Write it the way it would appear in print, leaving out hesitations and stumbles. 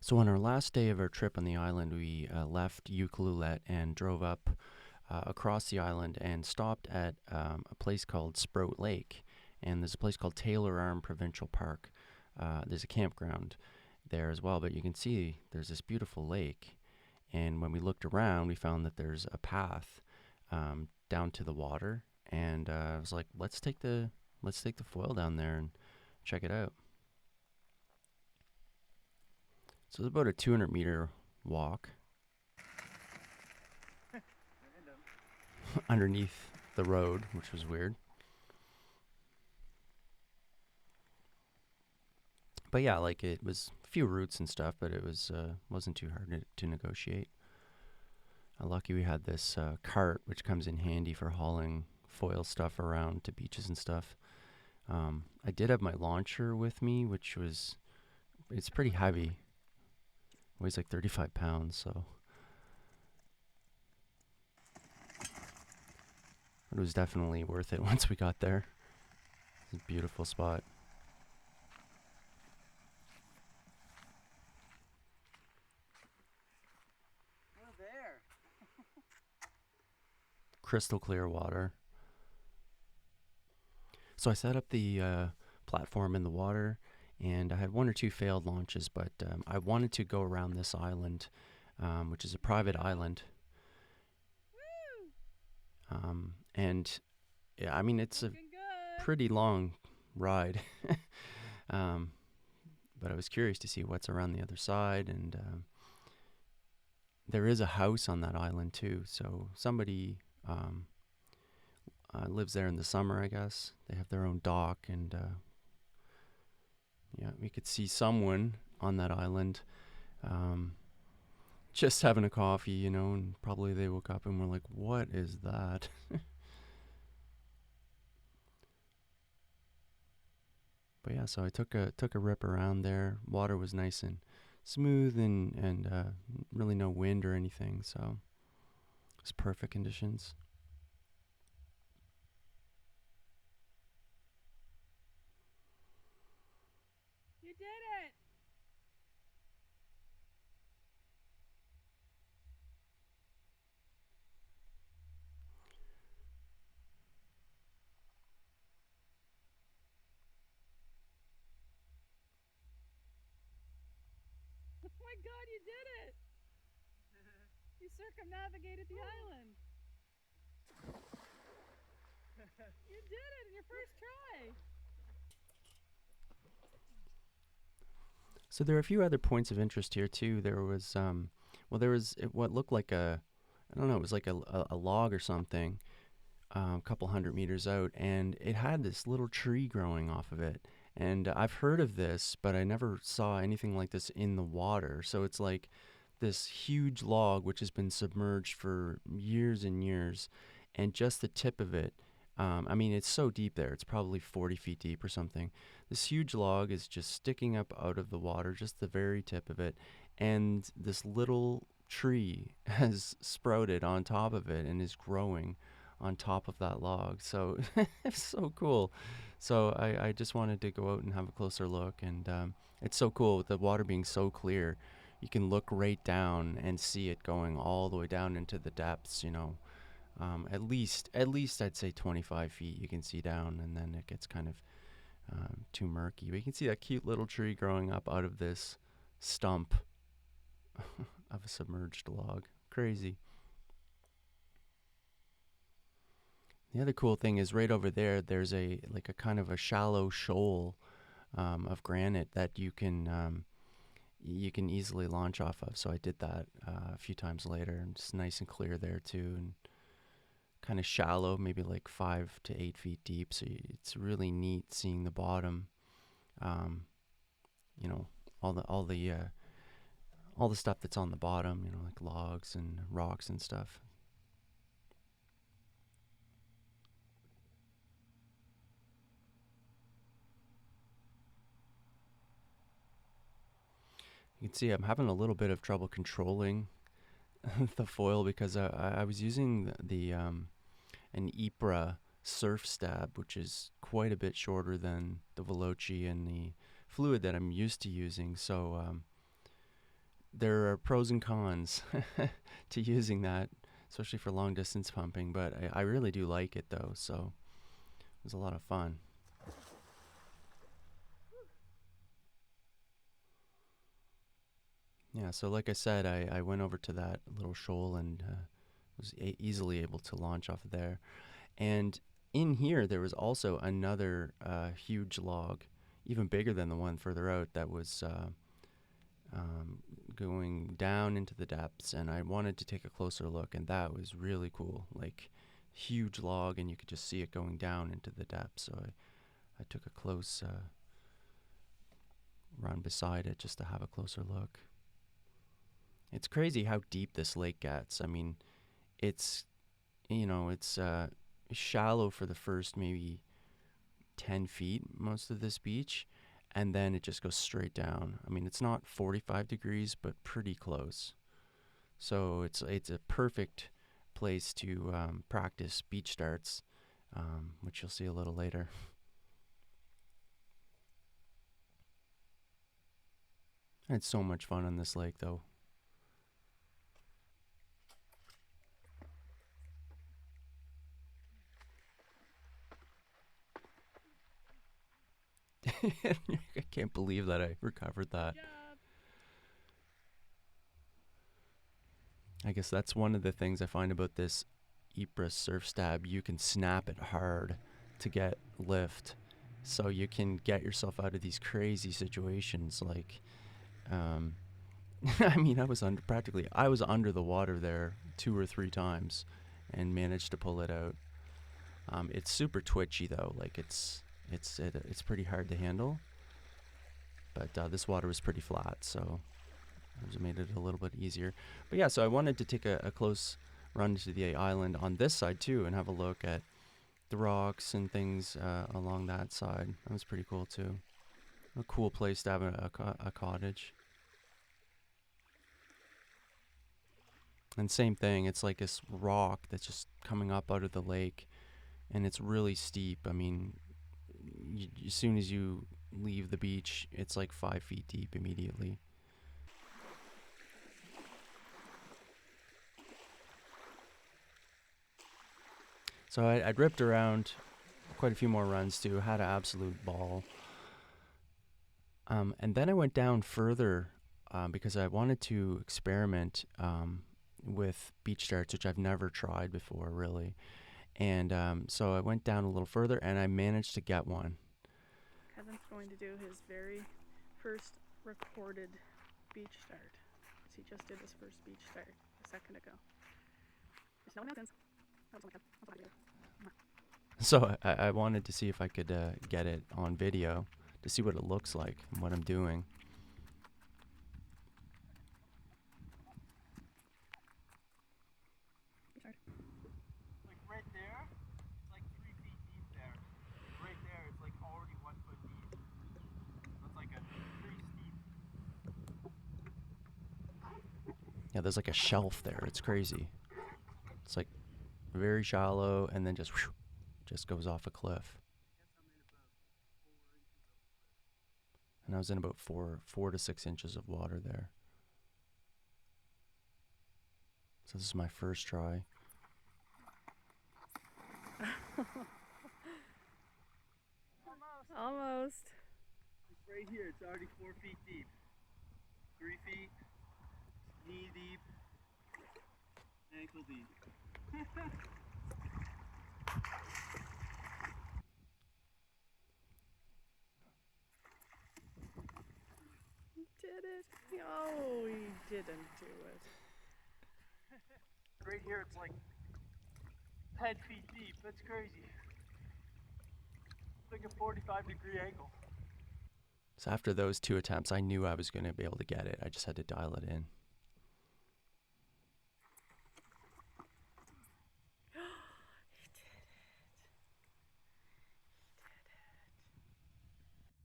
So on our last day of our trip on the island, we left Ucluelet and drove up across the island and stopped at a place called Sprout Lake. And there's a place called Taylor Arm Provincial Park. There's a campground there as well, but you can see there's this beautiful lake. And when we looked around, we found that there's a path down to the water. And I was like, let's take the foil down there and check it out. So it's about a 200-meter walk underneath the road, which was weird. But yeah, like it was a few routes and stuff, but it wasn't too hard to negotiate. Lucky we had this cart, which comes in handy for hauling foil stuff around to beaches and stuff. I did have my launcher with me, it's pretty heavy. Weighs like 35 pounds, so it was definitely worth it once we got there. It's a beautiful spot. Oh, there. Crystal clear water. So I set up the platform in the water, and I had one or two failed launches, but I wanted to go around this island, which is a private island. And yeah, I mean, it's a pretty long ride. But I was curious to see what's around the other side, and there is a house on that island too. So somebody lives there in the summer, I guess. They have their own dock, and yeah, we could see someone on that island just having a coffee, and probably they woke up and were like, what is that? But yeah, so I took a rip around there. Water was nice and smooth, and really no wind or anything, so it was perfect conditions. You did it. Oh my God, you did it. You circumnavigated the island. You did it in your first try. So there are a few other points of interest here too. There was what looked like I don't know, it was like a log or something, a couple 100 meters out, and it had this little tree growing off of it. And I've heard of this, but I never saw anything like this in the water. So it's like this huge log which has been submerged for years and years, and just the tip of it. I mean, it's so deep there. It's probably 40 feet deep or something. This huge log is just sticking up out of the water, just the very tip of it. And this little tree has sprouted on top of it and is growing on top of that log. So it's so cool. So I just wanted to go out and have a closer look. And it's so cool with the water being so clear. You can look right down and see it going all the way down into the depths. At least I'd say 25 feet you can see down, and then it gets kind of too murky. But you can see that cute little tree growing up out of this stump of a submerged log. Crazy. The other cool thing is right over there, there's a kind of a shallow shoal of granite that you can easily launch off of. So I did that a few times later, and it's nice and clear there too, and kind of shallow, maybe like 5 to 8 feet deep. So it's really neat seeing the bottom. Um, you know, all the stuff that's on the bottom. Like logs and rocks and stuff. You can see I'm having a little bit of trouble controlling the foil because I was using an Ypra Surf Stab, which is quite a bit shorter than the Veloci and the fluid that I'm used to using. So there are pros and cons to using that, especially for long distance pumping. But I really do like it though, so it was a lot of fun. Yeah, so like I said, I went over to that little shoal and was easily able to launch off of there. And in here, there was also another huge log, even bigger than the one further out, that was um, going down into the depths. And I wanted to take a closer look, and that was really cool. Like, huge log, and you could just see it going down into the depths. So I took a close run beside it just to have a closer look. It's crazy how deep this lake gets. I mean, it's, it's shallow for the first maybe 10 feet, most of this beach, and then it just goes straight down. I mean, it's not 45 degrees, but pretty close. So it's a perfect place to practice beach starts, which you'll see a little later. I had so much fun on this lake, though. I can't believe that I recovered that. Good job. I guess that's one of the things I find about this Ypra Surf Stab. You can snap it hard to get lift, so you can get yourself out of these crazy situations. Like, um, I mean, I was under the water there 2 or 3 times, and managed to pull it out. It's super twitchy though. Like it's pretty hard to handle. But this water was pretty flat, so it made it a little bit easier. But yeah, so I wanted to take a close run to the island on this side too, and have a look at the rocks and things along that side. That was pretty cool too. A cool place to have a cottage. And same thing, it's like this rock that's just coming up out of the lake, and it's really steep. I mean, as soon as you leave the beach, it's like 5 feet deep immediately. So I'd ripped around quite a few more runs too, had an absolute ball. And then I went down further because I wanted to experiment with beach darts, which I've never tried before, really. And so I went down a little further, and I managed to get one. Kevin's going to do his very first recorded beach start. He just did his first beach start a second ago. There's no mountains. That was only good. So I wanted to see if I could get it on video to see what it looks like and what I'm doing. Like right there, it's like 3 feet deep there. Right there, it's like already 1 foot deep. So it's like a pretty steep. Yeah, there's like a shelf there. It's crazy. It's like very shallow, and then just goes off a cliff. And I was in about 4 to 6 inches of water there. So this is my first try. Almost. Like right here, it's already 4 feet deep. 3 feet, knee deep, ankle deep. He did it. Oh, he didn't do it. Right here, it's like 10 feet deep. That's crazy. It's like a 45-degree angle. So after those 2 attempts, I knew I was going to be able to get it. I just had to dial it in.